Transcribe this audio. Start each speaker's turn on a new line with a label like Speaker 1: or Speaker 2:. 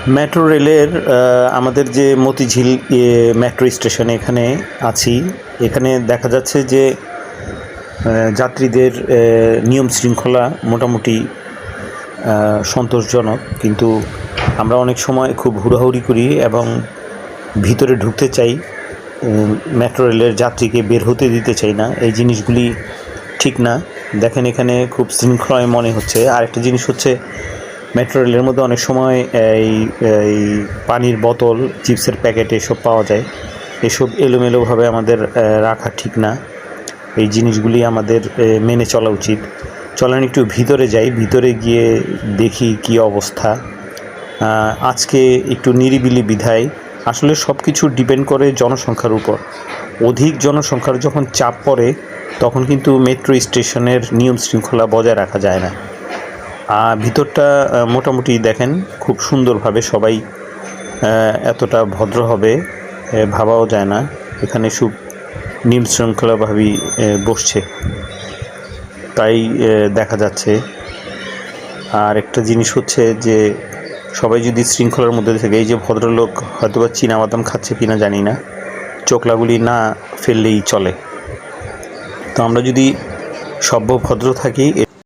Speaker 1: Metro রেলের আমাদের যে মতিঝিল মেট্রো স্টেশন এখানে আছি। এখানে দেখা যাচ্ছে যে যাত্রীদের নিয়ম শৃঙ্খলা মোটামুটি সন্তোষজনক, কিন্তু আমরা অনেক সময় খুব হুড়োহুড়ি করি এবং ভিতরে ঢুকতে চাই, মেট্রো রেলের যাত্রীকে বের হতে দিতে চাই না। এই জিনিসগুলি ঠিক না। দেখেন এখানে খুব শৃঙ্খলায় মনে হচ্ছে। আরেকটা জিনিস হচ্ছে, মেট্রো রেলের মধ্যে অনেক সময় এই এই পানির বোতল, চিপসের প্যাকেট এসব পাওয়া যায়। এসব এলোমেলোভাবে আমাদের রাখা ঠিক না। এই জিনিসগুলি আমাদের মেনে চলা উচিত। চলেন একটু ভিতরে যাই, ভিতরে গিয়ে দেখি কি অবস্থা। আজকে একটু নিরিবিলি বিধায় আসলে সব কিছু ডিপেন্ড করে জনসংখ্যার উপর। অধিক জনসংখ্যার যখন চাপ পড়ে তখন কিন্তু মেট্রো স্টেশনের নিয়ম শৃঙ্খলা বজায় রাখা যায় না। ভিতরটা মোটামুটি দেখেন খুব সুন্দরভাবে সবাই এতটা ভদ্র হবে ভাবাও যায় না। এখানে খুব নিয়ম শৃঙ্খলাভাবেই বসছে, তাই দেখা যাচ্ছে। আর একটা জিনিস হচ্ছে যে সবাই যদি শৃঙ্খলার মধ্যে থাকে, এই যে ভদ্রলোক হয়তোবা চীনাবাদাম খাচ্ছে কিনা জানি না, চোখলাগুলি না ফেললেই চলে। তো আমরা যদি সভ্য ভদ্র থাকি